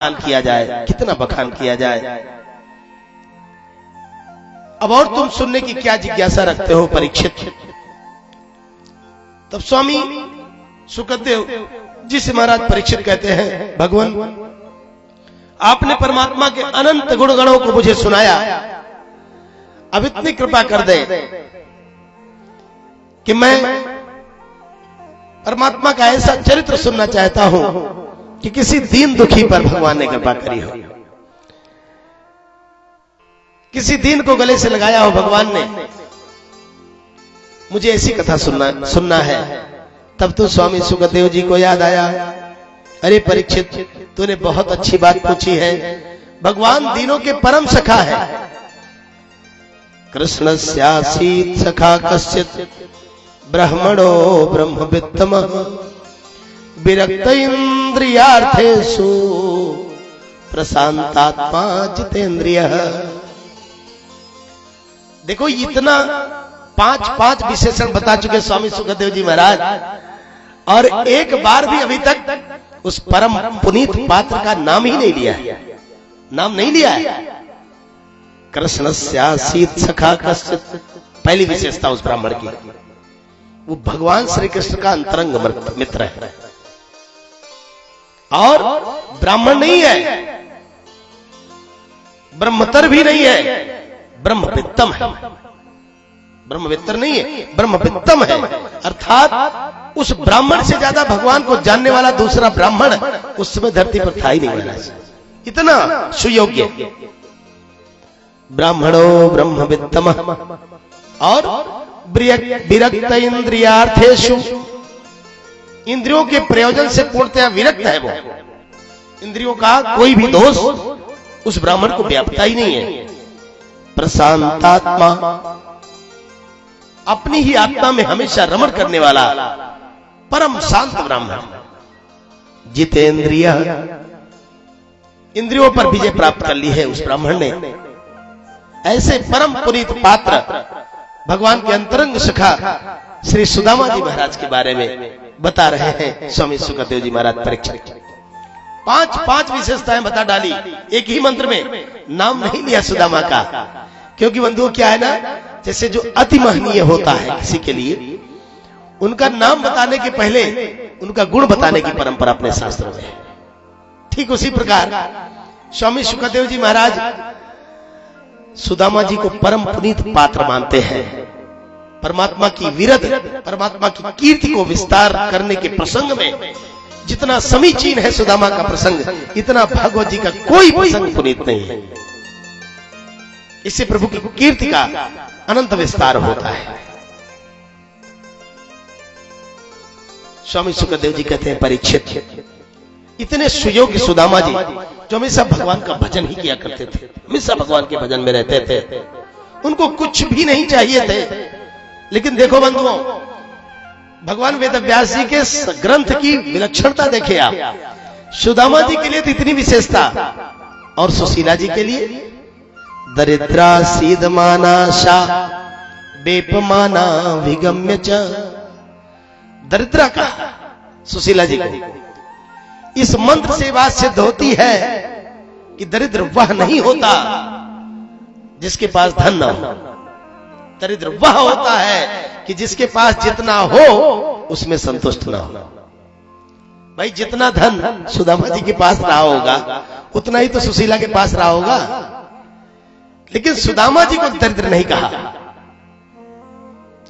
किया जाए, कितना बखान किया जाए। अब और तुम सुनने की क्या जिज्ञासा रखते हो परीक्षित? तब स्वामी सुखदेव जी से महाराज परीक्षित कहते हैं, भगवान आपने परमात्मा के अनंत गुणगणों को मुझे सुनाया, अब इतनी कृपा कर दे कि मैं परमात्मा का ऐसा चरित्र सुनना चाहता हूं कि किसी दीन दुखी पर भगवान ने कृपा करी हो, किसी दीन को गले से लगाया हो भगवान ने, मुझे ऐसी कथा सुनना है। तब तो स्वामी सुखदेव जी को याद आया, अरे परीक्षित तूने बहुत अच्छी बात पूछी है, भगवान दीनों के परम सखा है। कृष्णस्यासीत् सखा कश्चित् ब्रह्मणो ब्रह्मवित्तमः विरक्त इंद्रियार्थेषु प्रशांतात्मा जितेंद्रियः। देखो इतना पांच विशेषण बता चुके स्वामी सुखदेव जी महाराज, और एक बार भी अभी तक उस परम पुनीत पात्र का नाम ही नहीं लिया है, नाम नहीं लिया है। कृष्णस्यासीत् सखा कश्चित्, पहली विशेषता उस ब्राह्मण की, वो भगवान श्री कृष्ण का अंतरंग मित्र है, और ब्राह्मण नहीं है, ब्रह्मतर भी नहीं है, ब्रह्मवित्तम है। ब्रह्मवित्तर नहीं है, ब्रह्मवित्तम है, अर्थात उस ब्राह्मण से ज्यादा भगवान को जानने वाला दूसरा ब्राह्मण उस समय धरती पर था ही नहीं महाराज, इतना सुयोग्य। ब्राह्मणो ब्रह्मवित्तम और विरक्त इंद्रियार्थेषु, इंद्रियों के प्रयोजन से पूर्णतया विरक्त है वो, इंद्रियों का कोई भी दोष उस ब्राह्मण को व्यापता ही नहीं है। प्रशांतात्मा, अपनी ही आत्मा में हमेशा रमण करने वाला परम शांत ब्राह्मण। जितेंद्रिय, इंद्रियों पर विजय प्राप्त कर ली है उस ब्राह्मण ने। ऐसे परम पुनीत पात्र भगवान के अंतरंग सखा श्री सुदामा जी महाराज के बारे में बता रहे हैं स्वामी सुखदेव जी महाराज परीक्षित। पांच विशेषताएं बता डाली एक ही मंत्र में, नाम नहीं लिया सुदामा का, क्योंकि बंधुओं क्या है ना, जैसे जो अति महनीय होता है किसी के लिए, उनका नाम बताने के पहले उनका गुण बताने की परंपरा अपने शास्त्रों में है। ठीक उसी प्रकार स्वामी सुखदेव जी महाराज सुदामा जी को परम पुनीत पात्र मानते हैं। परमात्मा की विरध, परमात्मा की कीर्ति को विस्तार करने के प्रसंग में जितना समीचीन है सुदामा का प्रसंग, इतना भागवत जी का कोई प्रसंग पुनीत नहीं है। इससे प्रभु की कीर्ति का अनंत विस्तार होता है। स्वामी सुखदेव जी कहते हैं, परीक्षित इतने सुयोग्य सुदामा जी जो हमेशा भगवान का भजन ही किया करते थे, हमेशा भगवान के भजन में रहते थे, उनको कुछ भी नहीं चाहिए थे। लेकिन देखो बंधुओं, भगवान वेदव्यास जी के ग्रंथ की विलक्षणता देखिए आप। सुदामा जी के लिए तो इतनी विशेषता, और सुशीला जी के लिए दरिद्रा सीदमाना शा बेपमाना विगम्य च। दरिद्रा का सुशीला जी को इस मंत्र से बात सिद्ध होती है कि दरिद्र वह नहीं होता जिसके पास धन न हो, दरिद्र वह होता है कि जिसके पास जितना हो उसमें संतुष्ट ना हो। भाई जितना धन सुदामा जी के पास रहा होगा उतना ही तो सुशीला के पास रहा होगा, लेकिन सुदामा जी को दरिद्र नहीं कहा,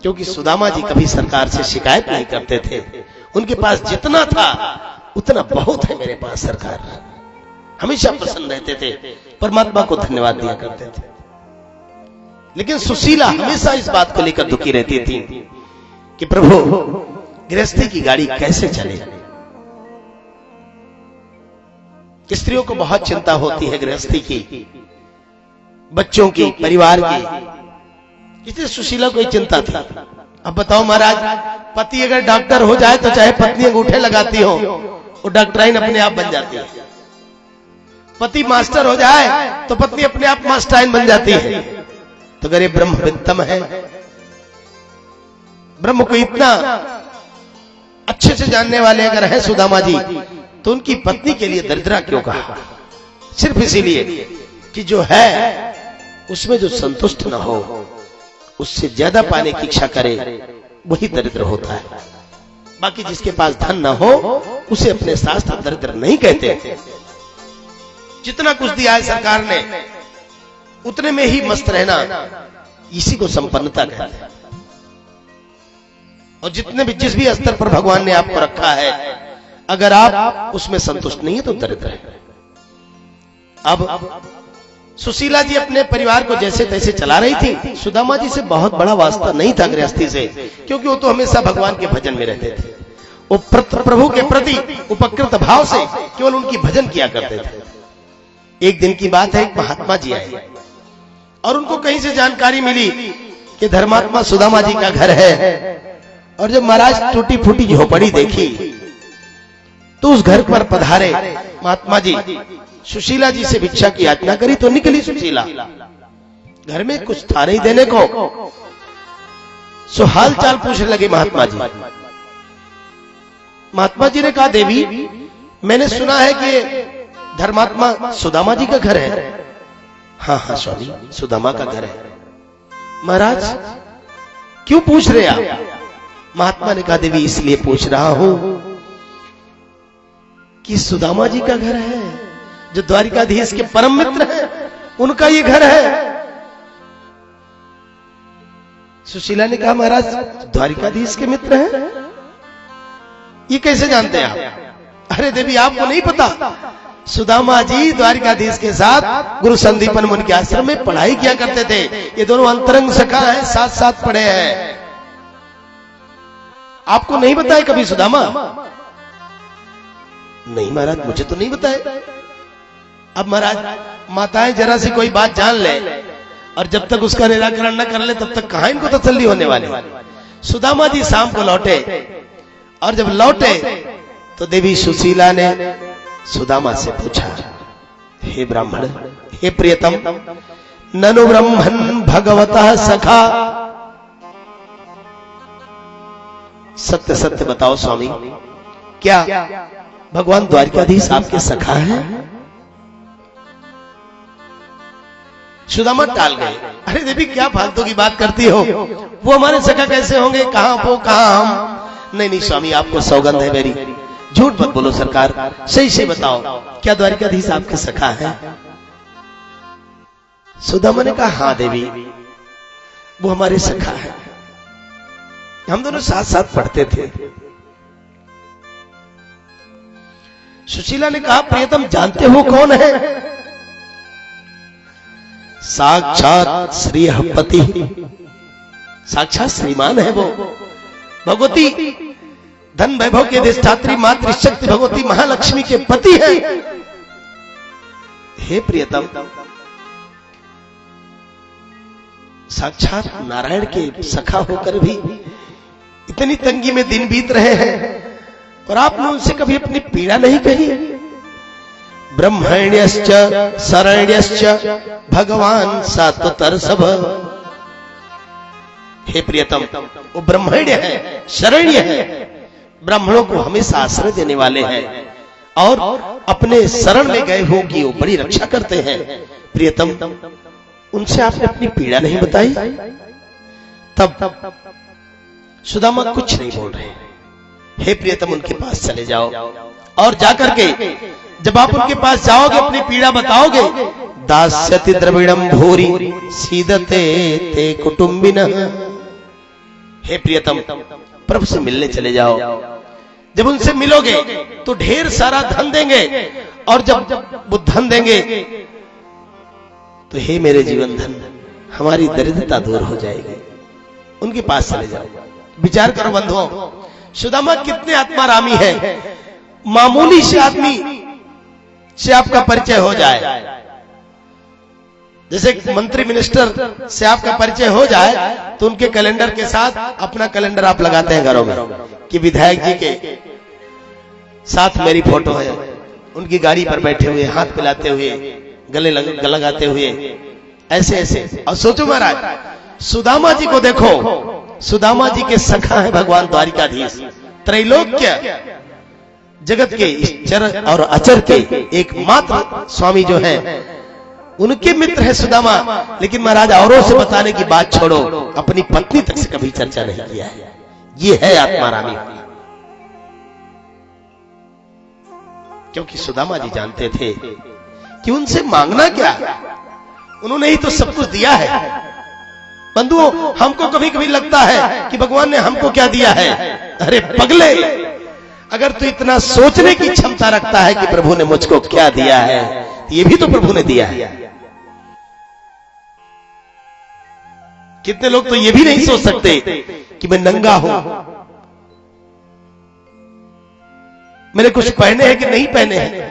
क्योंकि सुदामा जी कभी सरकार से शिकायत नहीं करते थे। उनके पास जितना था उतना बहुत है मेरे पास सरकार, हमेशा प्रसन्न रहते थे, परमात्मा को धन्यवाद दिया करते थे। लेकिन सुशीला हमेशा इस बात को लेकर दुखी रहती थी कि प्रभु गृहस्थी की गाड़ी कैसे चले। स्त्रियों को बहुत चिंता होती है गृहस्थी की, बच्चों की, परिवार की, इसलिए सुशीला को चिंता थी। अब बताओ महाराज, पति अगर डॉक्टर हो जाए तो चाहे पत्नी अंगूठे लगाती हो, वो डॉक्टराइन अपने आप बन जाती है। पति मास्टर हो जाए तो पत्नी अपने आप मास्टराइन बन जाती है। तो अगर ये ब्रह्मवित्तम है, ब्रह्म को इतना अच्छे से जानने वाले अगर है सुदामा जी, तो उनकी पत्नी के लिए दरिद्रा क्यों कहा? सिर्फ इसीलिए कि जो है उसमें जो संतुष्ट न हो, उससे ज्यादा पाने की इच्छा करे, वही दरिद्र होता है। बाकी जिसके पास धन न हो उसे अपने शास्त्र दरिद्र नहीं कहते। जितना कुछ दिया है सरकार ने उतने में ही मस्त रहना, इसी को संपन्नता कहते हैं। और जितने भी जिस भी स्तर पर भगवान ने आपको रखा है, अगर आप उसमें संतुष्ट नहीं है तो दरिद्र है। अब सुशीला जी अपने परिवार को जैसे तैसे चला रही थी। सुदामा जी से बहुत बड़ा वास्ता नहीं था गृहस्थी से, क्योंकि वो तो हमेशा भगवान के भजन में रहते थे। वो प्रभु के प्रति उपकृत भाव से केवल उनकी भजन किया करते थे। एक दिन की बात है, एक महात्मा जी आए और उनको कहीं से जानकारी मिली कि धर्मात्मा सुदामा जी का घर है। और जब महाराज टूटी फूटी झोपड़ी देखी तो उस घर पर पधारे महात्मा जी सुशीला जी से भिक्षा की याचना करी तो निकली सुशीला। घर में कुछ था नहीं देने को, सो हाल चाल पूछने लगे महात्मा जी। महात्मा जी ने कहा, देवी मैंने सुना है कि धर्मात्मा सुदामा जी का घर है। हाँ हाँ स्वामी, सुदामा का घर है। महाराज क्यों पूछ रहे आप? महात्मा ने कहा, देवी इसलिए पूछ रहा हूं कि सुदामा जी का घर है, जो द्वारिकाधीश के परम मित्र हैं, उनका ये घर है। सुशीला ने कहा, महाराज द्वारिकाधीश के मित्र हैं, ये कैसे जानते हैं आप? अरे देवी आपको नहीं पता, सुदामा जी द्वारिकाधीश के साथ गुरु संदीपन मुनि के आश्रम में पढ़ाई किया करते थे। ये दोनों अंतरंग सखा हैं, साथ साथ पढ़े हैं। आपको नहीं बताया कभी सुदामा? नहीं महाराज, मुझे तो नहीं बताया। अब महाराज माताएं जरा सी कोई बात जान ले और जब तक उसका निराकरण न कर ले तब तक कहां इनको तसल्ली होने वाली। सुदामा जी शाम को लौटे और जब लौटे तो देवी सुशीला ने सुदामा से पूछा, हे ब्राह्मण, हे प्रियतम, ननु ब्रह्मन् भगवतः सखा। सत्य सत्य बताओ स्वामी, क्या भगवान द्वारिकाधीश आपके सखा हैं? सुदामा टाल गए। अरे देवी क्या फालतू की बात करती हो, वो हमारे सखा कैसे होंगे? कहां वो कहां हम? नहीं नहीं स्वामी, आपको सौगंध है मेरी, झूठ मत बोलो सरकार, सही से बताओ, क्या द्वारिकाधीश आपके सखा है? सुदामा ने कहा, हां देवी, वो हमारे सखा है, हम दोनों साथ साथ पढ़ते थे। सुशीला ने कहा, प्रियतम जानते हो कौन है? साक्षात श्रीहपति, साक्षात श्रीमान है वो, भगवती धन वैभव के अधिष्ठात्री मातृशक्ति भगवती महालक्ष्मी के पति है। हे प्रियतम, साक्षात नारायण के सखा होकर भी इतनी तंगी में दिन बीत रहे हैं और आपने उनसे कभी अपनी पीड़ा नहीं कही। ब्रह्मण्यश्च शरण्यश्च भगवान सात्वतर सब। हे प्रियतम, वो ब्रह्मण्य है, शरण्य है, ब्राह्मणों को हमेशा आश्रय देने वाले हैं और अपने शरण में गए हो कि वो बड़ी रक्षा करते हैं। प्रियतम, उनसे आपने अपनी पीड़ा नहीं बताई? तब सुदामा कुछ नहीं बोल रहे। हे प्रियतम, उनके पास चले जाओ और जाकर के जब आप उनके पास जाओगे, अपनी पीड़ा बताओगे, दास्यति द्रविणम भूरि सीदते ते कुटुंबिनः। हे प्रियतम, प्रभु से मिलने चले जाओ। जब उनसे मिलोगे तो ढेर सारा धन देंगे और जब वो धन देंगे तो हे मेरे जीवन धन, हमारी दरिद्रता दूर हो जाएगी। उनके पास चले जाओ। विचार करो बंधुओं, सुदामा कितने आत्मारामी है। मामूली से आदमी से आपका परिचय हो जाए, जैसे मंत्री मिनिस्टर से आपका परिचय हो जाए तो उनके कैलेंडर के साथ अपना कैलेंडर आप लगाते हैं घरों में कि विधायक जी के साथ मेरी फोटो है, उनकी गाड़ी पर बैठे हुए, हाथ मिलाते हुए, गले लगाते हुए, ऐसे ऐसे। और सोचो महाराज, सुदामा जी को देखो, सुदामा जी के सखा है भगवान द्वारिकाधीश, त्रैलोक्य जगत के इस चर और अचर के एकमात्र स्वामी जो है उनके मित्र है सुदामा। लेकिन महाराज औरों से बताने की बात छोड़ो, अपनी पत्नी तक से कभी चर्चा नहीं किया है। ये है आत्मारामी, क्योंकि सुदामा जी जानते थे कि उनसे मांगना क्या, उन्होंने ही तो सब कुछ दिया है। बंधुओं, हमको कभी कभी लगता है कि भगवान ने हमको क्या दिया है। अरे पगले, अगर तू इतना सोचने की क्षमता रखता है कि प्रभु ने मुझको क्या दिया है, ये भी तो प्रभु ने दिया है। कितने लोग तो ये भी नहीं सोच सकते कि मैं नंगा हूं, मैंने कुछ पहने हैं कि नहीं पहने हैं,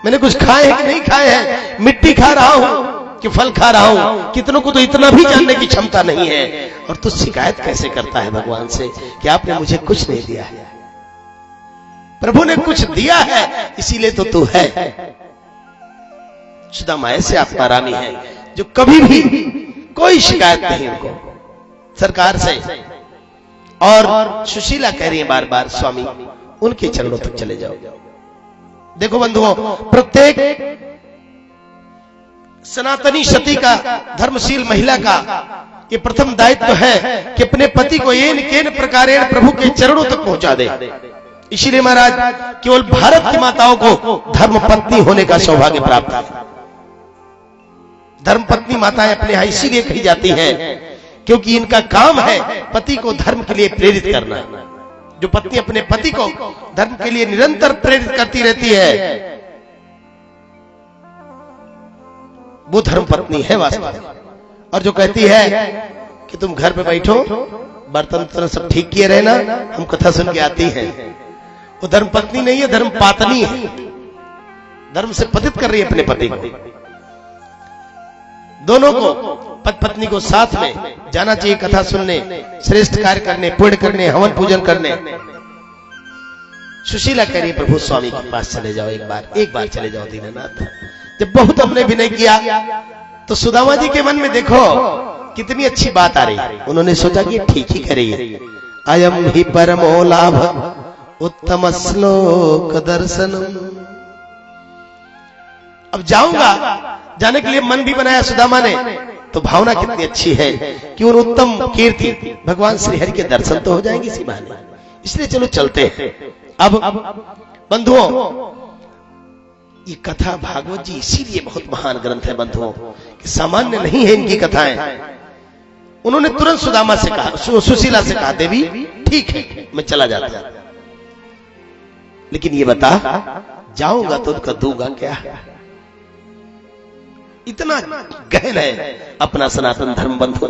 मैंने कुछ खाए हैं कि नहीं खाए हैं, मिट्टी खा रहा हूं कि फल खा रहा हूं। कितनों को तो इतना भी जानने की क्षमता नहीं है, और तू शिकायत कैसे करता है भगवान से कि आपने मुझे कुछ नहीं दिया है। प्रभु ने कुछ दिया है, इसीलिए तो तू है। सुदामा ऐसे आत्मारामी है जो कभी भी कोई शिकायत नहीं उनको सरकार से। और सुशीला कह रही है बार बार, स्वामी उनके चरणों तक चले जाओ। देखो बंधुओं, प्रत्येक सनातनी सती का, धर्मशील महिला का ये प्रथम दायित्व है कि अपने पति को एन केन प्रकारेण प्रभु के चरणों तक पहुंचा दे। इसीलिए महाराज केवल भारत की माताओं को धर्मपत्नी होने का सौभाग्य प्राप्त है। धर्मपत्नी माताएं अपने यहां इसीलिए कही जाती हैं क्योंकि इनका काम है पति को धर्म के लिए प्रेरित करना। जो पत्नी अपने पति को धर्म के लिए निरंतर प्रेरित करती रहती है, वो धर्मपत्नी है वास्तव में। और जो कहती है कि तुम घर पे बैठो, बर्तन सब ठीक किए रहना, हम कथा सुन के आती हैं, वो धर्मपत्नी नहीं है, धर्मपातनी है। धर्म से पतित कर रही है अपने पति को। दोनों को, पति पत्नी को साथ में जाना चाहिए कथा सुनने, श्रेष्ठ कार्य करने, पुण्य करने, हवन पूजन करने। सुशीला कह रही है प्रभु स्वामी के पास चले जाओ, एक बार चले जाओ दीननाथ। जब बहुत हमने विनय किया तो सुदामा जी के मन में देखो कितनी अच्छी बात आ रही है। उन्होंने सोचा कि ठीक ही कर रही है। अयम ही परमो लाभ उत्तम श्लोक दर्शनम। अब जाऊंगा, जाने के लिए मन भी बनाया सुदामा ने, तो भावना कितनी अच्छी है कि उन उत्तम कीर्ति भगवान श्री हरि के दर्शन तो हो जाएंगे इसी बहाने। इसलिए चलो चलते हैं। अब बंधुओं, ये कथा भागवत जी इसीलिए बहुत महान ग्रंथ है बंधुओं कि सामान्य नहीं है इनकी कथाएं। उन्होंने तुरंत सुदामा से कहा, सुशीला से कहा, देवी ठीक है मैं चला जाता, लेकिन ये बता जाऊंगा तो उनका दूंगा क्या। इतना गहन है अपना सनातन धर्म बंधु।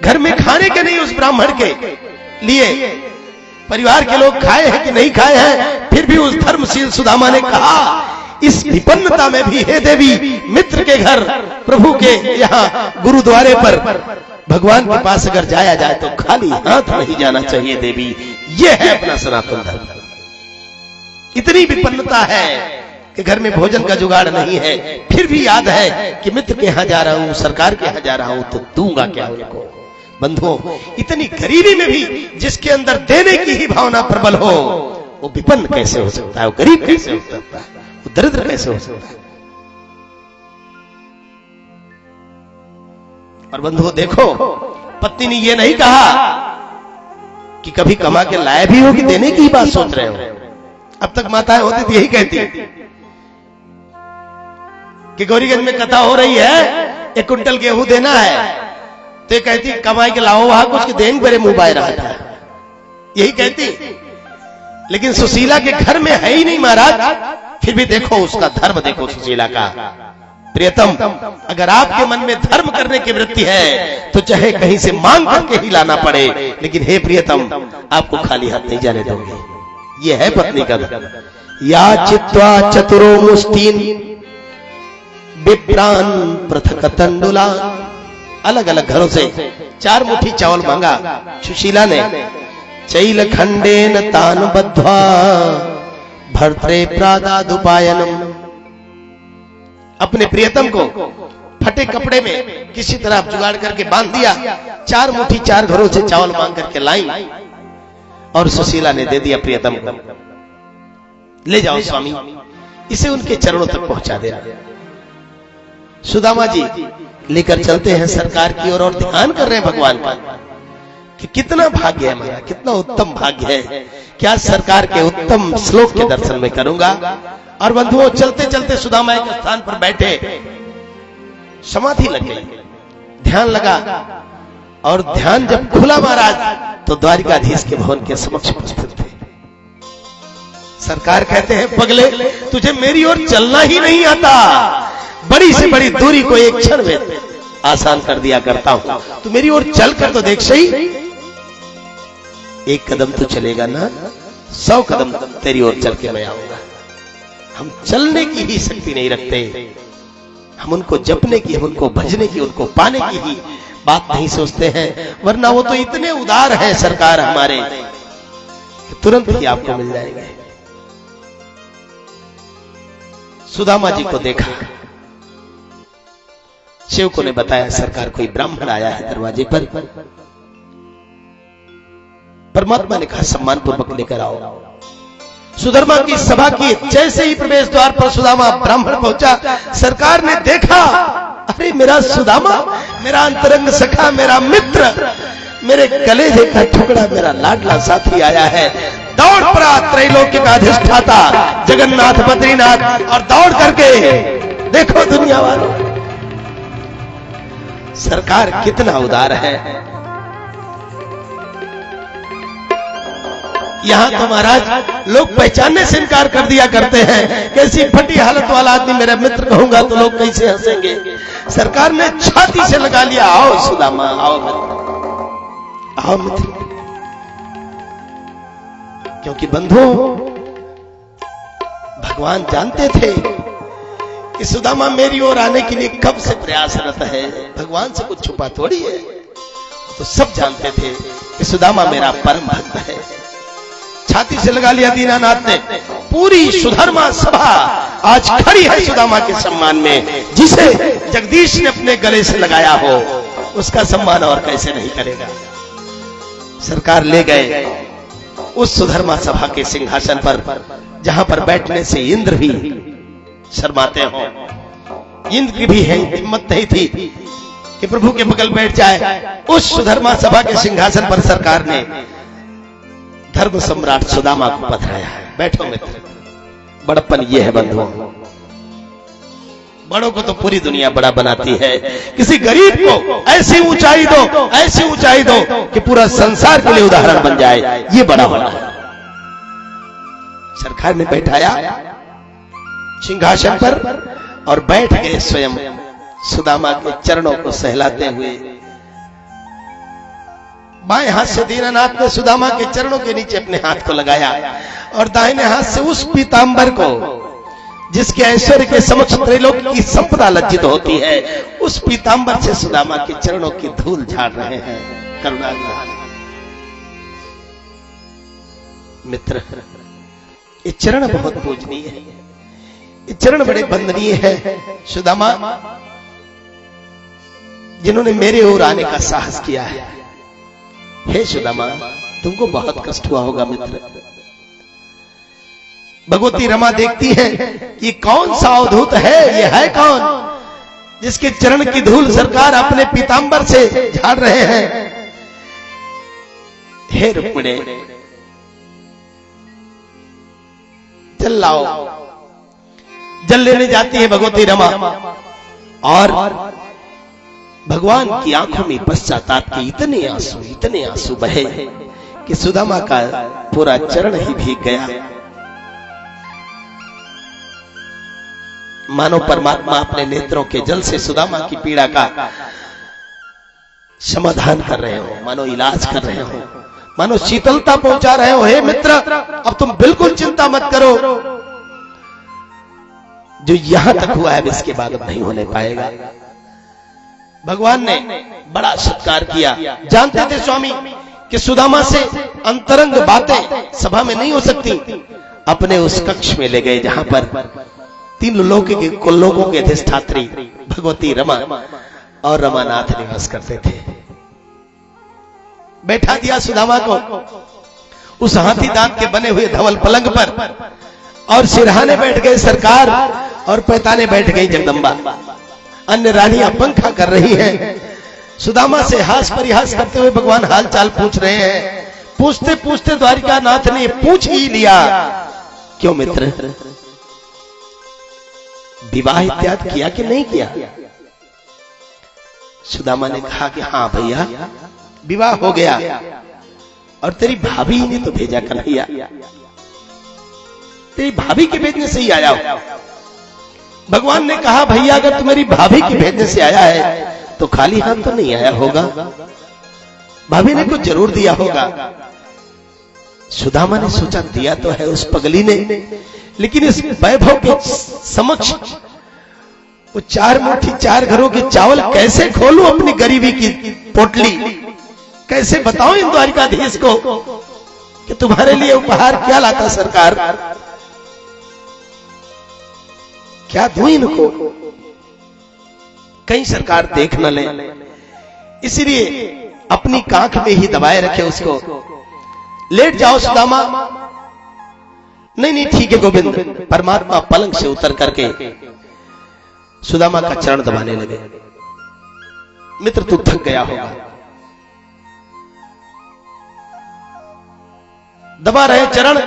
घर में खाने के नहीं उस ब्राह्मण के लिए, परिवार के लोग खाए हैं कि नहीं खाए हैं, फिर भी उस धर्मशील सुदामा ने कहा इस विपन्नता में भी हे देवी, मित्र के घर, प्रभु के यहाँ गुरुद्वारे पर भगवान के पास अगर जाया जाए तो खाली हाथ नहीं जाना चाहिए देवी। यह है अपना सनातन धर्म। इतनी विपन्नता है कि घर में भोजन का जुगाड़ नहीं है, फिर भी याद है कि मित्र के यहां जा रहा हूं, सरकार के यहां जा रहा हूं, तो दूंगा क्या उनको। बंधुओं, इतनी गरीबी में भी जिसके अंदर देने की ही भावना प्रबल हो, वो विपन्न कैसे हो सकता है, वो गरीब कैसे हो सकता है, वो दरिद्र कैसे हो सकता है। और बंधुओं देखो, पत्नी ने ये नहीं कहा कि कभी कमा के लाए भी हो कि देने की ही बात सोच रहे हो। अब तक माताएं होती थी यही कहती कि गौरीगंज में कथा हो रही है, 1 कुंटल गेहूं देना है, तो कहती कमाई के लाओ वहां कुछ देंगे, मेरे मुंह बाय रहा था, यही कहती। लेकिन सुशीला के घर में है ही नहीं महाराज, फिर भी देखो उसका धर्म, देखो सुशीला का। प्रियतम, अगर आपके मन में धर्म करने की वृत्ति है तो चाहे कहीं से मांग करके ही लाना पड़े, लेकिन हे प्रियतम, आपको खाली हाथ नहीं जाने दोगे। ये है पत्नी का धर्म। या चित्वा चतुरो मुष्टीन विप्रान पृथक तंडुला। अलग अलग घरों से 4 मुट्ठी चावल मांगा सुशीला ने। चैल खंडेन तान बद्ध्वा भर्त्रे प्रादादुपायनम। अपने प्रियतम को फटे कपड़े में किसी तरह जुगाड़ करके बांध दिया। 4 मुट्ठी 4 घरों से चावल मांग करके लाई और सुशीला ने दे दिया प्रियतम को। ले जाओ स्वामी, इसे उनके चरणों तक पहुंचा देना। सुदामा जी लेकर चलते हैं सरकार की ओर और ध्यान कर रहे हैं भगवान का कि कितना भाग्य है हमारा, कितना उत्तम भाग्य है, क्या सरकार के उत्तम श्लोक के दर्शन में करूंगा। और बंधुओं, चलते चलते सुदामा एक स्थान पर बैठे, समाधि लग गई, ध्यान लगा, और ध्यान जब खुला महाराज तो द्वारिकाधीश के भवन के समक्ष उपस्थित थे। सरकार कहते हैं, पगले तुझे मेरी ओर चलना ही नहीं आता, बड़ी से बड़ी दूरी को एक क्षण में आसान कर दिया करता हूं, तू मेरी ओर चल कर तो देख सही। एक कदम तो चलेगा ना, 100 कदम तेरी ओर चल के मैं आऊंगा। हम चलने की ही शक्ति नहीं रखते, हम उनको जपने की, हम उनको भजने की, उनको पाने की ही बात नहीं सोचते हैं, वरना वो तो इतने उदार हैं सरकार हमारे कि तुरंत ही आपको मिल जाएंगे। सुदामा जी को देखा, सेवकों ने बताया सरकार कोई ब्राह्मण आया है दरवाजे पर। परमात्मा ने कहा सम्मान पूर्वक लेकर आओ। सुधर्मा की सभा की जैसे ही प्रवेश द्वार पर सुदामा ब्राह्मण पहुंचा, सरकार ने देखा, अरे मेरा सुदामा, मेरा अंतरंग सखा, मेरा मित्र, मेरे कलेजे का टुकड़ा, मेरा लाडला साथी आया है। दौड़ पड़ा त्रैलोक्य का अधिष्ठाता जगन्नाथ बद्रीनाथ, और दौड़ करके देखो दुनिया वालों, सरकार कितना उदार है। यहां तो महाराज लोग पहचानने से इनकार कर दिया करते हैं, कैसी फटी हालत वाला आदमी मेरा मित्र कहूंगा तो लोग कैसे हंसेंगे। सरकार ने छाती से लगा लिया, आओ सुदामा, आओ मित्र, आओ मित्र। क्योंकि बंधु, भगवान जानते थे कि सुदामा मेरी ओर आने के लिए कब से प्रयासरत है, भगवान से कुछ छुपा थोड़ी है। तो सब जानते थे कि सुदामा मेरा परम भक्त है। छाती से लगा लिया दीनानाथ ने। पूरी सुधर्मा सभा आज खड़ी है सुदामा के सम्मान में, जिसे जगदीश ने अपने गले से लगाया हो, उसका सम्मान और कैसे नहीं करेगा। सरकार ले गए उस सुधर्मा सभा के सिंहासन पर, जहां पर बैठने से इंद्र भी शर्माते हो। इंद्र की भी हिम्मत नहीं थी कि प्रभु के बगल बैठ जाए। उस सुधर्मा सभा के सिंहासन पर सरकार ने धर्म सम्राट सुदामा को पधराया है। बैठो मित्र, बड़प्पन ये है बंधुओं, बड़ों को तो पूरी दुनिया बड़ा बनाती है, किसी गरीब को ऐसी ऊंचाई दो, ऐसी ऊंचाई दो कि पूरा संसार के लिए उदाहरण बन जाए, ये बड़ा होना है। सरकार ने बैठाया सिंहासन पर और बैठ गए स्वयं सुदामा के चरणों को सहलाते हुए। बाएं हाथ से दीनानाथ ने सुदामा के चरणों के नीचे अपने हाथ को लगाया, और दाहिने हाथ से उस पीतांबर को, जिसके ऐश्वर्य के समक्ष त्रैलोक की संपदा लज्जित होती है, उस पीतांबर से सुदामा के चरणों की धूल झाड़ रहे हैं। करुणाग्रह मित्र, ये चरण बहुत पूजनीय है, ये चरण बड़े वंदनीय है। सुदामा जिन्होंने मेरे ओर आने का साहस किया है। हे सुदामा, तुमको बहुत कष्ट हुआ होगा मित्र। भगवती रमा देखती है कि कौन सा अवधूत है, ये है कौन जिसके चरण की धूल सरकार अपने पीतांबर से झाड़ रहे हैं। हे रुक्मिणी, जल लाओ। जल लेने जाती है भगवती रमा, और भगवान की आंखों में पश्चाताप के इतने आंसू बहे कि सुदामा का पूरा चरण ही भीग गया। मानो परमात्मा अपने नेत्रों के जल से सुदामा की पीड़ा का समाधान कर रहे हो, मानो इलाज कर रहे हो, मानो शीतलता पहुंचा रहे हो। हे मित्र, अब तुम बिल्कुल चिंता मत करो, जो यहां तक हुआ है इसके बाद अब नहीं होने पाएगा। भगवान ने बड़ा सत्कार किया। जानते थे स्वामी कि सुदामा से अंतरंग बातें सभा में नहीं हो सकती। अपने उस कक्ष में ले गए जहां पर तीन लोगों के अधिष्ठात्री भगवती रमा और रमानाथ निवास करते थे। बैठा दिया सुदामा को उस हाथी दांत के बने हुए धवल पलंग पर, और सिरहाने बैठ गए सरकार और पैताने बैठ गई जगदम्बा। अन्य रानियां पंखा कर रही हैं। सुदामा से हास परिहास करते हुए भगवान हाल चाल पूछ रहे हैं। पूछते पूछते द्वारिका नाथ ने पूछ ही लिया, क्यों मित्र, विवाह इत्यादि किया कि नहीं किया? सुदामा ने कहा कि हाँ भैया, विवाह हो गया, और तेरी भाभी ने तो भेजा कन्हैया, तेरी भाभी के भेजने से ही आया हो। भगवान ने कहा, भैया अगर तुम्हारी भाभी के भेजने से आया है तो खाली हाथ तो नहीं आया होगा, भाभी ने कुछ जरूर दिया होगा। सुदामा ने सोचा दिया तो है उस पगली ने, लेकिन इस वैभव के समक्ष वो 4 मुट्ठी 4 घरों के चावल कैसे खोलूं अपनी गरीबी की पोटली, कैसे बताऊं इन द्वारिकाधीश को कि तुम्हारे लिए उपहार क्या लाता सरकार, क्या दूं इनको, कहीं सरकार देख न ले। इसलिए अपनी कांख में ही दबाए रखे उसको। लेट जाओ सुदामा। नहीं नहीं ठीक है गोविंद। परमात्मा पलंग से उतर करके सुदामा का चरण दबाने लगे। मित्र तू थक गया होगा, दबा रहे चरण,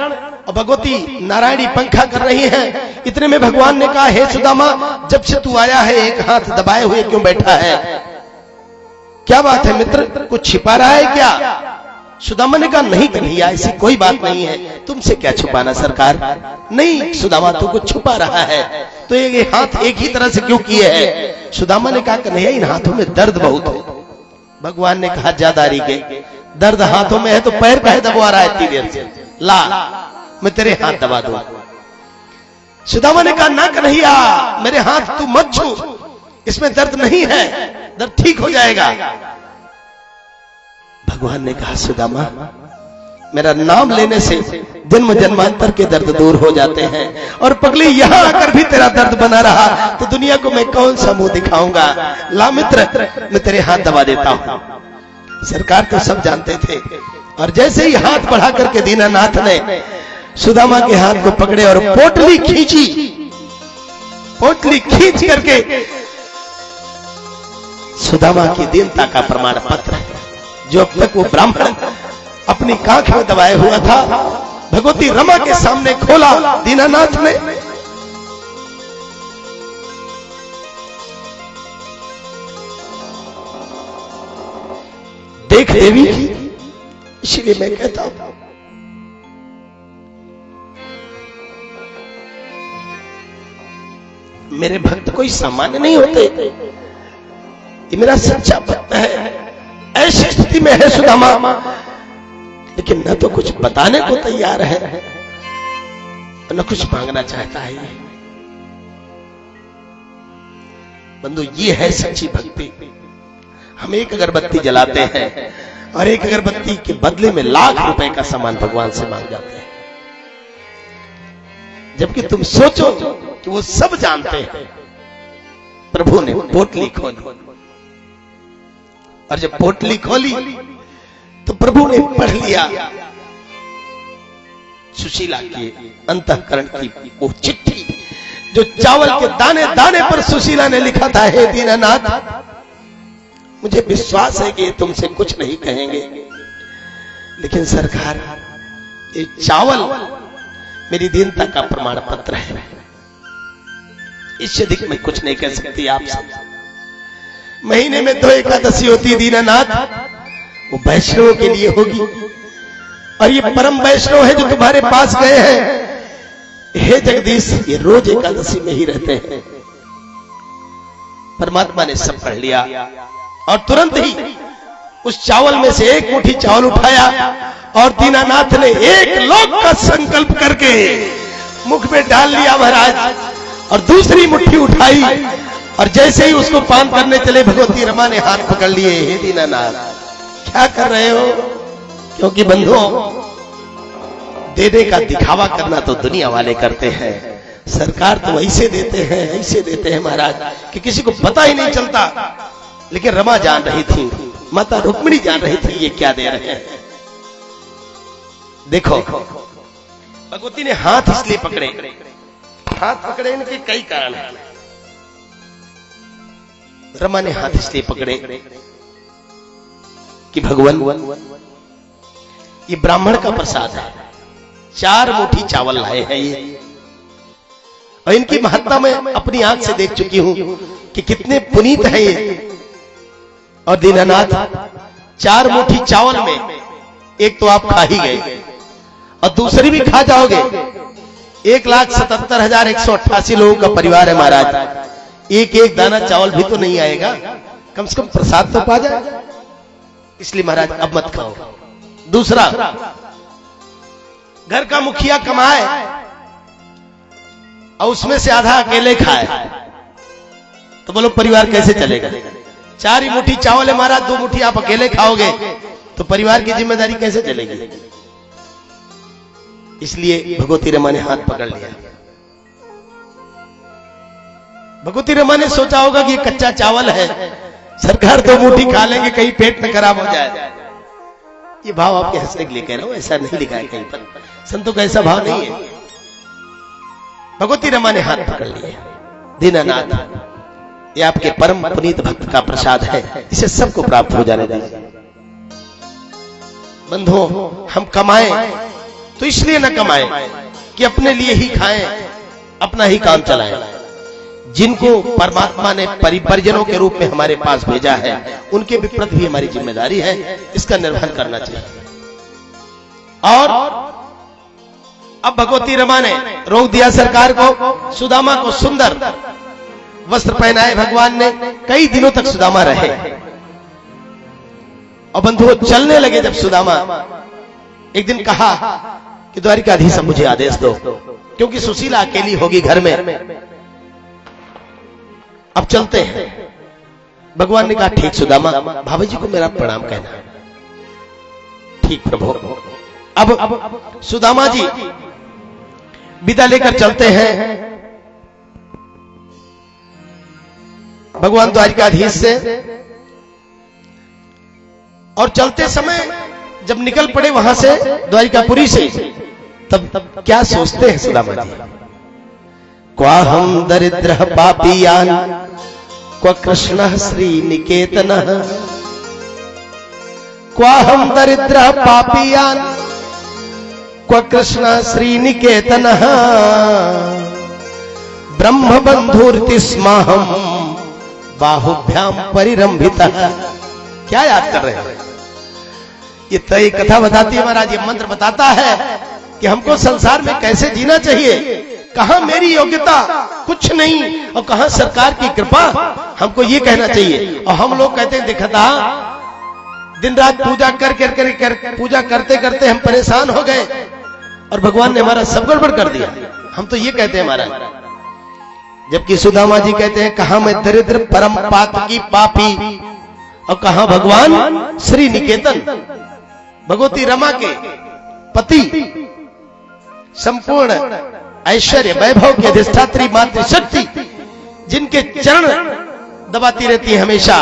और भगवती नारायणी पंखा कर रही हैं। इतने में भगवान ने कहा, हे सुदामा, जब से तू आया है एक हाथ दबाए हुए क्यों बैठा है? क्या बात है मित्र, कुछ छिपा रहा है क्या? सुदामा ने कहा, नहीं कन्हैया, ऐसी कोई बात नहीं है, तुमसे क्या छुपाना सरकार। नहीं सुदामा, तू कुछ छुपा रहा है, तो ये हाथ एक ही तरह से क्यों किए हैं? सुदामा ने कहा, कन्हैया इन हाथों में दर्द बहुत है। भगवान ने कहा, जादारी के दर्द हाथों में है तो पैर काहे दबा रहा है इतनी देर से? ला मैं तेरे हाथ दबा दूं। सुदामा ने कहा, ना कन्हैया, मेरे हाथ तू मत छू, इसमें दर्द नहीं है, दर्द ठीक हो जाएगा। भगवान ने कहा, सुदामा, मेरा नाम लेने से जन्म जन्मांतर के दर्द दूर हो जाते हैं, और पगली यहां आकर भी तेरा दर्द बना रहा तो दुनिया को मैं कौन सा मुंह दिखाऊंगा। ला मित्र, मैं तेरे हाथ दबा देता हूं। सरकार तो सब जानते थे, और जैसे ही हाथ बढ़ा करके दीनानाथ ने सुदामा के हाथ को पकड़े और पोटली खींची, पोटली खींच करके सुदामा की दीनता का प्रमाण पत्र जो अब तक वो ब्राह्मण अपनी कांख में दबाए हुआ था, भगवती रमा के सामने खोला दीनानाथ ने। देख देवी, इसलिए मैं कहता हूं मेरे भक्त कोई सामान्य नहीं होते, ये मेरा सच्चा भक्त है। ऐसी स्थिति में है सुदामा, लेकिन न तो कुछ बताने को तैयार है, न कुछ मांगना चाहता है। बंधु, ये है सच्ची भक्ति। हम एक अगरबत्ती जलाते हैं और एक अगरबत्ती के बदले में लाख रुपए का सामान भगवान से मांग जाते हैं, जबकि तुम सोचो कि वो सब जानते हैं। प्रभु ने पोटली खोली, और जब पोटली खोली तो प्रभु ने पढ़ लिया सुशीला के अंतःकरण की वो चिट्ठी, जो चावल के दाने दाने पर सुशीला ने लिखा था, हे दीनानाथ, मुझे विश्वास है कि ये तुमसे कुछ नहीं कहेंगे, लेकिन सरकार, ये चावल मेरी दीनता का प्रमाण पत्र है, इससे अधिक मैं कुछ नहीं कह सकती आपसे। महीने में 2 एकादशी होती दीनानाथ, वो वैष्णवों के लिए होगी, और ये परम वैष्णव है जो तुम्हारे पास गए हैं। हे जगदीश, ये रोज एकादशी में ही रहते हैं। परमात्मा ने सब पढ़ लिया, और तुरंत ही उस चावल में से एक मुट्ठी चावल उठाया, और दीनानाथ ने एक लोक का संकल्प करके मुख में डाल लिया महाराज, और दूसरी मुट्ठी उठाई, और जैसे ही उसको पान करने चले, भगवती रमा ने हाथ पकड़ लिए। हे दीनानाथ, क्या कर रहे हो? क्योंकि बंधुओं, देने का दिखावा करना तो दुनिया वाले करते हैं, सरकार तो ऐसे देते हैं, ऐसे देते हैं महाराज कि किसी को पता ही नहीं चलता। लेकिन रमा जान रही थी, माता रुक्मिणी जान रही थी ये क्या दे रहे हैं। देखो, भगवती ने हाथ इसलिए पकड़े, हाथ पकड़े इनके कई कारण हैं। रमा ने हाथ इसलिए पकड़े कि भगवान ये ब्राह्मण का प्रसाद है, 4 मुट्ठी चावल लाए हैं ये, और इनकी महत्ता मैं अपनी आंख से देख चुकी हूं कि कितने पुनीत है ये। और दीनानाथ 4 मुट्ठी चावल में एक तो आप खा ही गए और दूसरी भी खा जाओगे। 1,77,188 लोगों का परिवार है महाराज, एक एक दाना चावल भी तो नहीं आएगा, कम से कम प्रसाद तो पा जाए। इसलिए महाराज अब मत खाओ। दूसरा, घर का मुखिया कमाए और उसमें से आधा अकेले खाए तो बोलो परिवार कैसे चलेगा? 4 ही मुट्ठी चावल है महाराज, 2 मुट्ठी आप अकेले खाओगे तो परिवार की जिम्मेदारी कैसे चलेगी? इसलिए भगवती रमा ने हाथ पकड़ लिया। भगवती रमा ने सोचा होगा कि ये कच्चा चावल है, सरकार 2 मुट्ठी खा लेंगे, कहीं पेट न खराब हो जाए। ये भाव आपके हंसने के लिए कह रहा हूं, ऐसा नहीं लिखा है कहीं पर, संतों का ऐसा भाव नहीं है। भगवती रमा ने हाथ पकड़ लिया। दीनानाथ, ये आपके परम पुनीत भक्त का प्रसाद है, इसे सबको प्राप्त हो जाने दीजिए। बंधुओं, हम कमाएं तो इसलिए न कमाएं कि अपने लिए ही खाएं, अपना ही काम चलाएं। जिनको परमात्मा ने परिजनों के रूप में हमारे पास भेजा है, उनके विप्रति भी हमारी जिम्मेदारी है, इसका निर्वहन करना चाहिए। और अब भगवती रमा ने रोक दिया सरकार को, सुदामा को सुंदर वस्त्र पहनाए भगवान ने, कई दिनों तक सुदामा रहे। और बंधुओं, चलने लगे जब सुदामा, एक दिन कहा कि द्वारिकाधीश मुझे आदेश दो, क्योंकि सुशीला अकेली होगी घर में, अब चलते हैं। भगवान ने कहा ठीक सुदामा, भाभी जी को मेरा प्रणाम कहना। ठीक प्रभु। अब सुदामा जी विदा लेकर चलते हैं भगवान द्वारिकाधीश से। और चलते समय जब निकल पड़े वहां से, द्वारिकापुरी से, तब क्या सोचते हैं सुदामा जी? क्वाहम दरिद्र पापियान क्व कृष्ण श्री निकेतन, क्वाहम दरिद्र पापियान क्व कृष्ण श्री निकेतन, ब्रह्म बंधुर्ति स्माहम बाहुभ्याम परिरंभितः। क्या याद कर रहे हैं? ये तय कथा बताती है महाराज, ये मंत्र बताता है कि हमको संसार में कैसे जीना चाहिए। कहां मेरी योग्यता, कुछ नहीं, और कहां सरकार की कृपा, हमको ये कहना चाहिए। और हम लोग कहते हैं, देखा था दिन रात पूजा पूजा करते करते हम परेशान हो गए और भगवान ने हमारा सब गड़बड़ कर दिया। हम तो ये कहते हैं महाराज, जबकि सुदामा जी कहते हैं कहां मैं दरिद्र परम पातकी पापी, और कहां भगवान श्री निकेतन, भगवती रमा के पति, संपूर्ण ऐश्वर्य वैभव की अधिष्ठात्री मातृशक्ति, जिनके चरण दबाती रहती है हमेशा,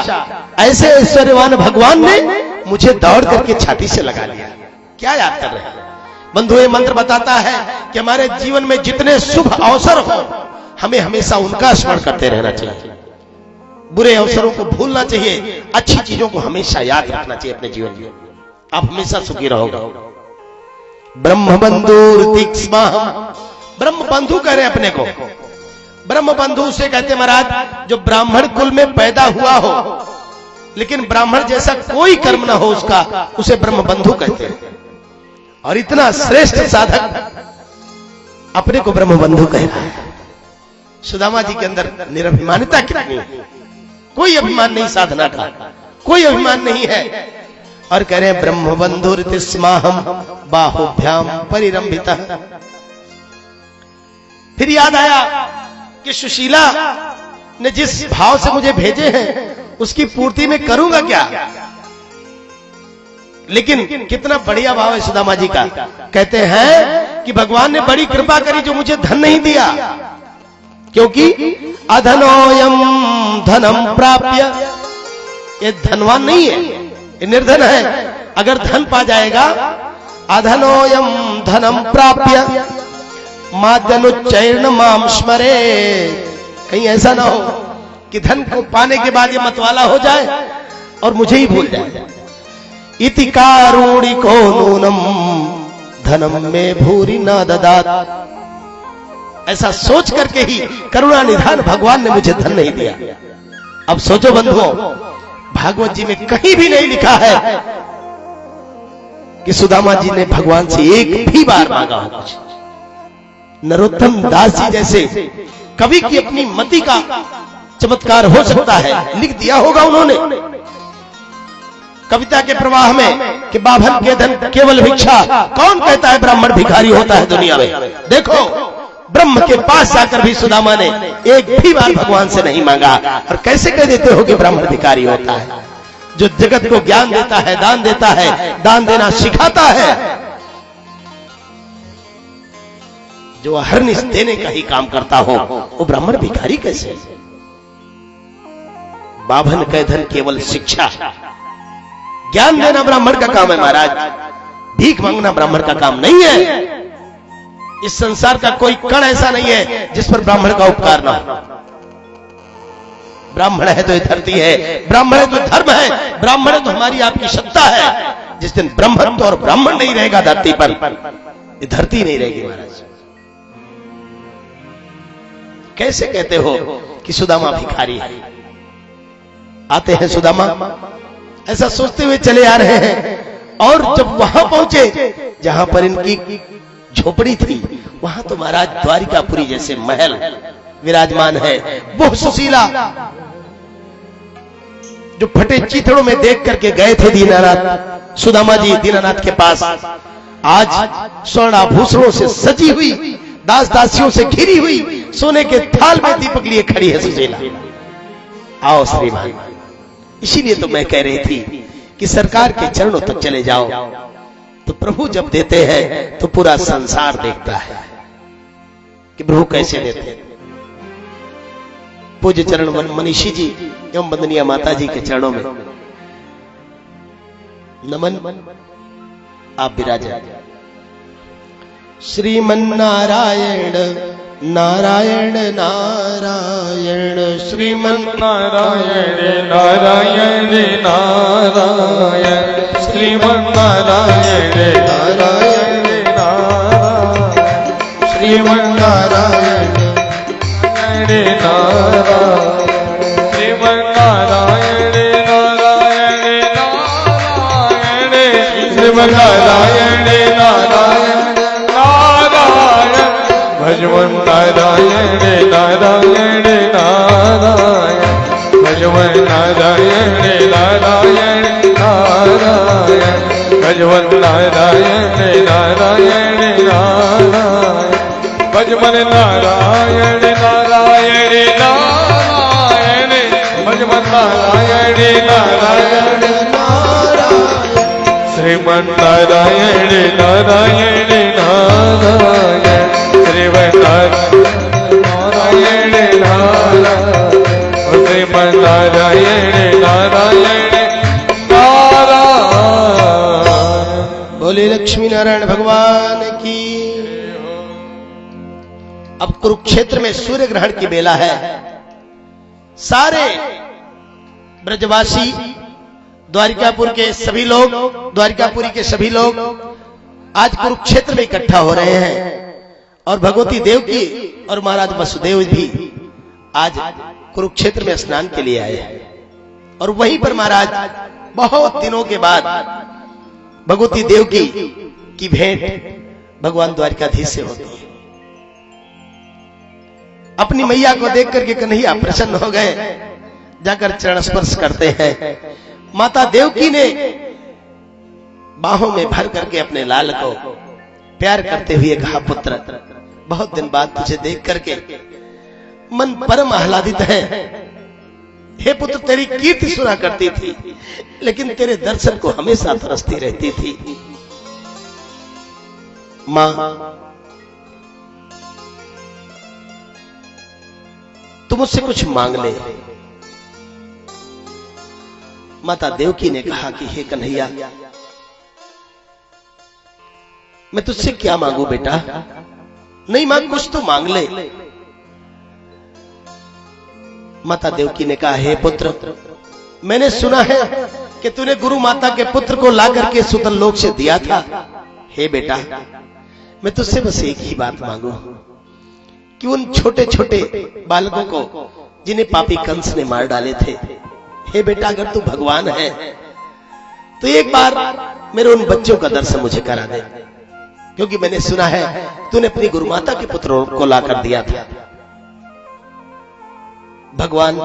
ऐसे ऐश्वर्यवान भगवान ने मुझे दौड़ करके छाती से लगा लिया। क्या याद कर रहे हैं बंधु? ये मंत्र बताता है कि हमारे जीवन में जितने शुभ अवसर हो, हमें हमेशा उनका स्मरण करते रहना चाहिए। बुरे अवसरों को भूलना चाहिए, अच्छी चीजों को हमेशा याद रखना चाहिए अपने जीवन में। आप हमेशा सुखी रहोगे। ब्रह्म बंधुर्तिक्स्माहम, ब्रह्म बंधु कह रहे हैं अपने को। ब्रह्म बंधु से कहते महाराज जो ब्राह्मण कुल में पैदा हुआ हो, लेकिन ब्राह्मण जैसा कोई कर्म ना हो उसका, उसे ब्रह्म बंधु कहते हैं। और इतना श्रेष्ठ साधक अपने को ब्रह्म बंधु कह रहा है। सुदामा जी के अंदर निरभिमानिता कितनी है, कोई अभिमान नहीं साधना का, कोई अभिमान नहीं है। और कह रहे हैं ब्रह्म बंधुर्तिस्माहम बाहुभ्याम परिरंभितः। फिर याद आया कि सुशीला ने जिस भाव से मुझे भेजे हैं उसकी पूर्ति में करूंगा क्या। लेकिन कितना बढ़िया भाव है सुदामा जी का। कहते हैं कि भगवान ने बड़ी कृपा करी जो मुझे धन नहीं दिया, क्योंकि अधनोयम धनम प्राप्य, ये धनवान नहीं है, ये निर्धन है। अगर धन पा जाएगा, अधनोयम धनम प्राप्य माद्यनुच्चैर्न माम स्मरे। कहीं ऐसा ना हो कि धन को पाने के बाद ये मतवाला हो जाए और मुझे ही भूल जाए। इति कारुणिको नूनम धनम में भूरि न ददात। ऐसा सोच करके ही करुणा निधान भगवान ने मुझे धन नहीं दिया। अब सोचो बंधुओं, भागवत जी में कहीं भी नहीं लिखा है कि सुदामा जी ने भगवान से एक भी बार मांगा हो कुछ। नरोत्तम दास जी जैसे कवि की अपनी मति का चमत्कार हो सकता है, लिख दिया होगा उन्होंने कविता के प्रवाह में कि बाभन के धन केवल भिक्षा। कौन कहता है ब्राह्मण भिखारी होता है दुनिया में? देखो, ब्रह्म के पास जाकर भी सुदामा ने एक भी बार भगवान से नहीं मांगा, और कैसे कह देते हो कि ब्राह्मण भिखारी होता है? जो जगत को ज्ञान देता है, दान देता है, दान देना सिखाता है, जो हरनिश देने का ही काम करता हो, वो ब्राह्मण भिखारी कैसे? बाभन का धन केवल शिक्षा, ज्ञान देना ब्राह्मण का काम है महाराज। भीख मांगना ब्राह्मण का काम नहीं है। इस संसार का कोई कण ऐसा नहीं है जिस पर ब्राह्मण का उपकार ना हो। ब्राह्मण है तो ये धरती है, ब्राह्मण है तो धर्म है, ब्राह्मण है तो हमारी आपकी सत्ता है। जिस दिन ब्रह्मत्व और ब्राह्मण नहीं रहेगा धरती पर, ये धरती नहीं रहेगी महाराज। कैसे कहते हो कि सुदामा भिखारी है? आते हैं सुदामा, ऐसा सोचते हुए चले आ रहे हैं, और जब वहां पहुंचे जहां पर इनकी झोपड़ी थी, वहां तो महाराज द्वारिकापुरी जैसे महल विराजमान है। वो सुशीला जो फटे चीथड़ों में देख करके गए थे दीनानाथ, सुदामा जी दीनानाथ के पास, आज स्वर्ण आभूषणों से सजी हुई, दास दासियों से घिरी हुई, सोने के थाल में दीपक लिए खड़ी है सुशीला। आओ श्रीमान। इसीलिए तो मैं कह रही थी कि सरकार के चरणों तक चले जाओ, तो प्रभु जब देते हैं तो पूरा संसार देखता है कि प्रभु कैसे देते हैं। पूज्य चरण मनीषी जी एवं वंदनीय माता जी के चरणों में नमन। आप विराजे। श्रीमन नारायण नारायण नारायण, श्रीमन नारायण नारायण नारायण, श्रीमन नारायण नारायण नारायण, श्रीमन नारायण नारायण, श्रीमन नारायण नारायण नारायण, श्रीमन नारायण नारायण नारायण, भजवन नारायण नारायण नारायण, भजवन नारायण नारायण नारायण, भजवन नारायण नारायण नारायण, भजवन नारायण नारायण नारायण, भजवन नारायण नारायण नारायण, श्रीमन नारायण नारायण नारायण, श्रीमन नारायण नारायण, श्रीमन नारायण नारायण नारायण। बोले लक्ष्मी नारायण भगवान की। अब कुरुक्षेत्र में सूर्य ग्रहण की बेला है। सारे ब्रजवासी, द्वारिकापुर के सभी लोग, द्वारिकापुरी के सभी लोग आज कुरुक्षेत्र में इकट्ठा हो रहे हैं, और भगवती देवकी और महाराज वसुदेव भी आज कुरुक्षेत्र में स्नान के लिए आए हैं। और वहीं पर महाराज बहुत दिनों के बाद भगवती देवकी की भेंट भगवान द्वारिकाधीश से होती है। अपनी मैया को देख करके कन्हैया प्रसन्न हो गए, जाकर चरण स्पर्श करते हैं। माता देवकी ने बाहों में भर करके अपने लाल को प्यार करते हुए कहा, पुत्र बहुत दिन बाद तुझे देख करके मन परम आह्लादित है। हे पुत्र, तेरी कीर्ति सुना करती थी, लेकिन तेरे दर्शन को हमेशा तरसती रहती थी। मां, तू मुझसे कुछ मांग ले। माता देवकी ने कहा कि हे कन्हैया, मैं तुझसे क्या मांगू बेटा? नहीं मांग, कुछ तो मांग ले। माता देवकी ने कहा, हे पुत्र, मैंने सुना है कि तूने गुरु माता के पुत्र को ला करके सुतल लोक से दिया था। हे बेटा, मैं तुझसे बस एक ही बात मांगू कि उन छोटे छोटे बालकों को जिन्हें पापी कंस ने मार डाले थे, हे बेटा, अगर तू भगवान है तो एक बार मेरे उन बच्चों का दर्शन मुझे करा दे, क्योंकि मैंने सुना है तूने अपनी गुरु माता के पुत्रों को लाकर दिया था। भगवान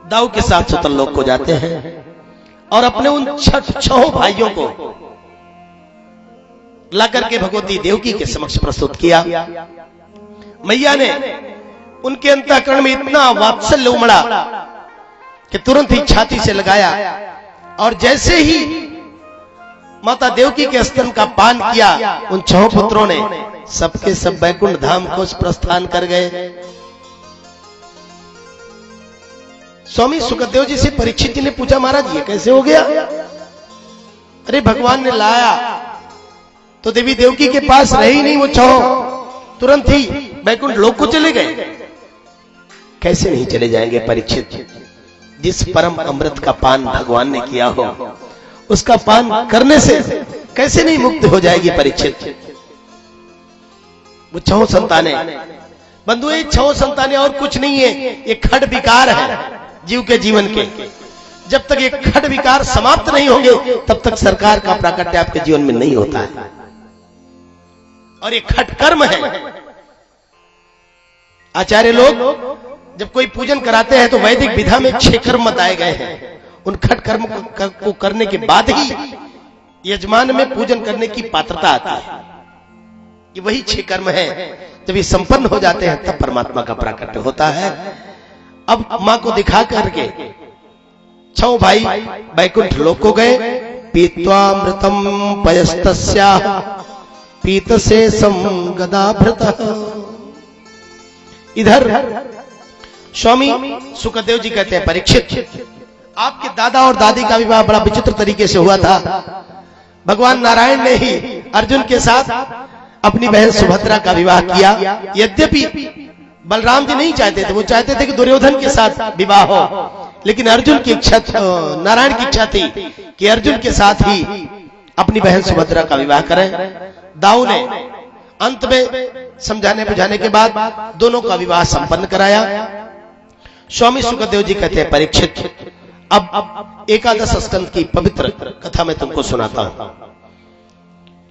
दाऊ के साथ सुतल लोक को जाते हैं और अपने उन छह भाइयों को लाकर के भगवती देवकी के समक्ष प्रस्तुत किया। मैया ने उनके अंतःकरण में इतना वात्सल्य उमड़ा कि तुरंत ही छाती से लगाया और जैसे ही माता देवकी के स्तन का पान किया, उन छह पुत्रों ने सबके सब बैकुंठ धाम को प्रस्थान कर गए। स्वामी सुखदेव जी से परीक्षित जी ने पूछा, महाराज ये कैसे हो गया? अरे भगवान ने लाया तो देवी देवकी के पास रहे ही नहीं वो छह, तुरंत ही बैकुंठ लोक को चले गए। कैसे नहीं चले जाएंगे परीक्षित? जिस परम अमृत का पान भगवान ने किया हो, उसका पान करने से कैसे नहीं मुक्त हो जाएगी परीक्षित? वो छह संतानें, बंधु, ये छह संतानें और कुछ नहीं है, ये खड विकार है जीव के जीवन के। जब तक ये खड विकार समाप्त नहीं होंगे तब तक सरकार का प्राकट्य आपके जीवन में नहीं होता है। और ये खट कर्म है। आचार्य लोग जब कोई पूजन कराते हैं तो वैदिक विधा में 6 कर्म बताए गए हैं। उन खट कर्म को करने के बाद ही यजमान में पूजन करने की पात्रता आती है। ये वही 6 कर्म है, जब ये संपन्न हो जाते हैं तब परमात्मा का प्राकट्य होता है। अब मां को दिखा करके 6 भाई बैकुंठ लोक को गए। पीत्वामृतम पयस्तस्याः पीतशेषम गदाभृतः। इधर स्वामी सुखदेव जी कहते हैं, परीक्षित, आपके दादा और दादी का विवाह बड़ा विचित्र तरीके से हुआ था। भगवान नारायण ने ही अर्जुन के साथ अपनी बहन सुभद्रा का विवाह किया। यद्यपि बलराम जी नहीं चाहते थे, वो चाहते थे कि दुर्योधन के साथ विवाह हो, लेकिन अर्जुन की इच्छा, नारायण की इच्छा थी कि अर्जुन के साथ ही अपनी बहन सुभद्रा का विवाह करें। दाऊ ने अंत में समझाने बुझाने के बाद दोनों का विवाह संपन्न कराया। स्वामी सुखदेव जी कहते हैं, परीक्षित, अब एकादश स्कंद की पवित्र कथा मैं तुमको सुनाता हूं,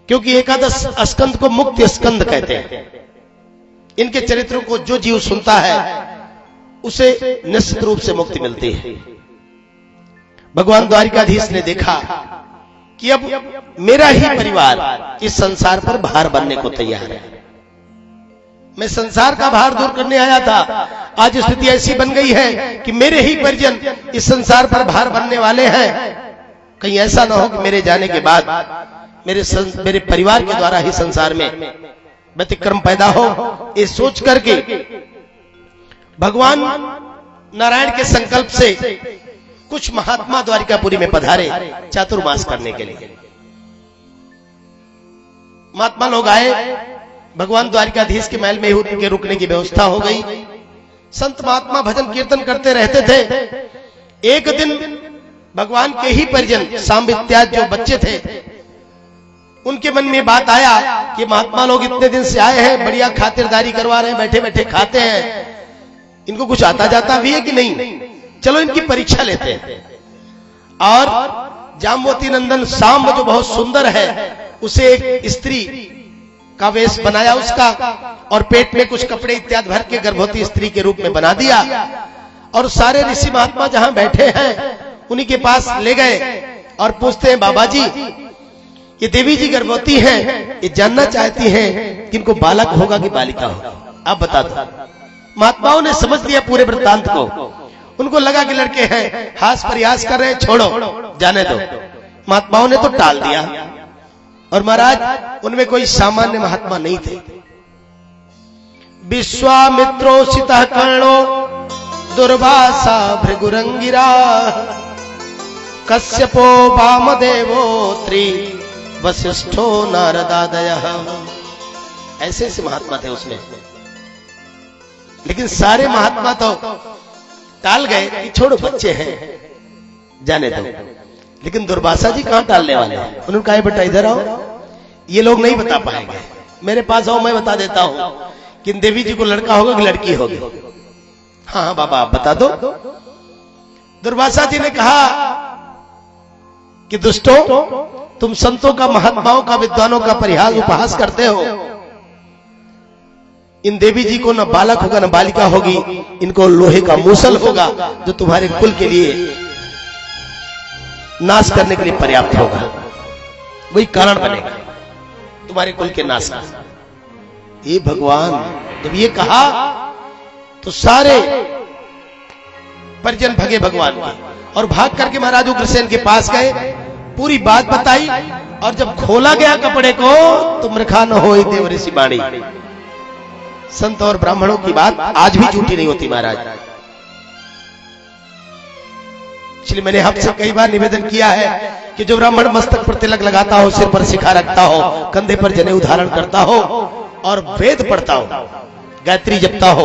क्योंकि एकादश स्कंद को मुक्ति स्कंद कहते हैं। इनके चरित्रों को जो जीव सुनता है उसे निश्चित रूप से मुक्ति मिलती है। भगवान द्वारिकाधीश ने देखा कि अब मेरा ही परिवार इस संसार पर भार बनने को तैयार है। मैं संसार का भार दूर करने आया था, आज स्थिति ऐसी बन गई है कि मेरे ही परिजन इस संसार पर भार बनने वाले हैं। कहीं ऐसा ना हो कि मेरे जाने के बाद मेरे परिवार के द्वारा ही संसार में व्यतिक्रम पैदा हो। ये सोच करके भगवान नारायण के संकल्प से कुछ महात्मा द्वारिकापुरी में पधारे चातुर्मास करने के लिए। महात्मा लोग आए, भगवान द्वारिकाधीश के महल में उनके रुकने की व्यवस्था हो गई। संत महात्मा भजन कीर्तन करते रहते थे। एक दिन भगवान के ही परिजन शाम इत्यादि जो बच्चे थे, उनके मन में बात आया कि महात्मा लोग इतने दिन से आए हैं, बढ़िया खातिरदारी करवा रहे हैं, बैठे बैठे खाते हैं, इनको कुछ आता जाता भी है कि नहीं, चलो इनकी परीक्षा लेते हैं। और जाम्बवती नंदन सांब जो बहुत सुंदर है, उसे एक स्त्री का वेश बनाया उसका, और पेट में कुछ कपड़े इत्यादि भर के गर्भवती स्त्री के रूप में बना दिया। और सारे ऋषि महात्मा जहां बैठे हैं उन्हीं के पास ले गए और पूछते हैं, बाबा जी ये देवी जी गर्भवती हैं, ये जानना चाहती हैं कि इनको बालक होगा कि बालिका होगा, आप बता दो। महात्माओं ने समझ लिया पूरे वृत्तांत को। उनको लगा कि लड़के हैं, हास प्रयास कर रहे हैं, छोड़ो जाने दो। महात्माओं ने तो टाल दिया। और महाराज उनमें कोई सामान्य महात्मा नहीं थे। विश्वामित्रोषितः कर्णो दुर्वासा भृगुरंगिरा कश्यपो वामदेवो वशिष्ठो नारदादयः। ऐसे ऐसे महात्मा थे उसमें, लेकिन सारे महात्मा तो टाल गए कि छोड़ो बच्चे हैं जाने दो। लेकिन दुर्वासा जी कहां टालने वाले हैं? उन्होंने कहा बेटा इधर आओ, ये लोग नहीं बता पाएंगे, मेरे पास आओ, मैं बता देता हूं कि देवी जी को लड़का होगा कि लड़की होगी। हाँ हाँ बाबा आप बता दो। दुर्वासा जी ने कहा कि दुष्टों, तुम संतों का, महात्माओं का, विद्वानों का परिहास उपहास करते हो। इन देवी जी को न बालक होगा न बालिका होगी, इनको लोहे का मूसल होगा जो तुम्हारे कुल के लिए नाश करने के लिए पर्याप्त होगा, वही कारण बनेगा तुम्हारे कुल के नाश का। ये भगवान जब ये कहा तो सारे परिजन भगे भगवान के और भाग करके महाराज उग्रसेन के पास गए, पूरी बात बताई। और जब खोला गया कपड़े को तो मृखा न होई देव ऋषि बाणी। संत और ब्राह्मणों की बात आज भी झूठी नहीं होती महाराज। इसलिए मैंने आपसे कई बार निवेदन किया है कि जो ब्राह्मण मस्तक पर तिलक लगाता हो, सिर पर शिखा रखता हो, कंधे पर जनेऊ धारण करता हो और वेद पढ़ता हो, गायत्री जपता हो,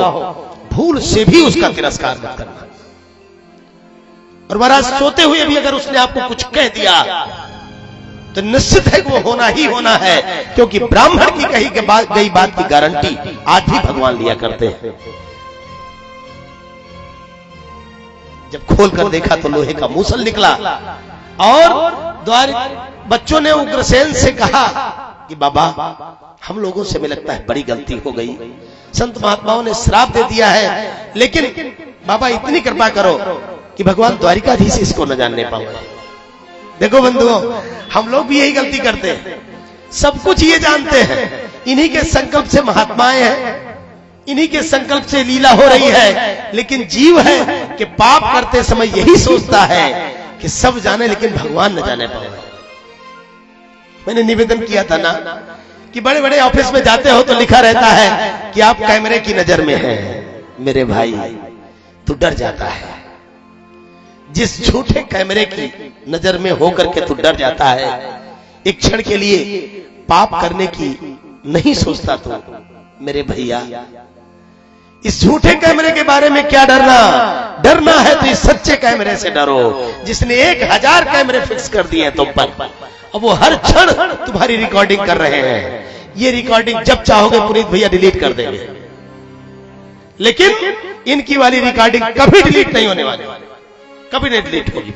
भूल से भी उसका तिरस्कार मत करना। और महाराज सोते हुए भी अगर उसने आपको कुछ कह दिया तो निश्चित है कि वो होना ही होना है, क्योंकि ब्राह्मण की कही के बाद गई बात की गारंटी आज भी भगवान लिया करते हैं। जब खोल कर देखा तो लोहे का मूसल निकला और बच्चों ने उग्रसेन से कहा कि बाबा हम लोगों से में लगता है बड़ी गलती हो गई, संत महात्माओं ने श्राप दे दिया है, लेकिन बाबा इतनी कृपा करो कि भगवान द्वारिकाधीश इसको न जानने पाओ। देखो बंधुओं, हम लोग भी यही गलती करते हैं, सब कुछ ये जानते हैं, इन्हीं के संकल्प से महात्माएं हैं, इन्हीं के संकल्प से लीला हो रही है, लेकिन जीव है कि पाप करते समय यही सोचता है कि सब जाने लेकिन भगवान न जाने पाए। मैंने निवेदन किया था ना कि बड़े बड़े ऑफिस में जाते हो तो लिखा रहता है कि आप कैमरे की नजर में हैं। मेरे भाई तू डर जाता है, जिस झूठे कैमरे की नजर में होकर के तू डर जाता है, एक क्षण के लिए पाप करने की नहीं सोचता तू। मेरे भैया इस झूठे कैमरे के बारे में क्या डरना, डरना है तो इस सच्चे कैमरे से डरो जिसने 1000 कैमरे फिक्स कर दिए तुम पर। अब वो हर क्षण तुम्हारी रिकॉर्डिंग कर रहे हैं। ये रिकॉर्डिंग जब चाहोगे पुनीत भैया डिलीट कर देंगे, लेकिन इनकी वाली रिकॉर्डिंग कभी डिलीट नहीं होने वाली, कभी नहीं डिलीट होगी।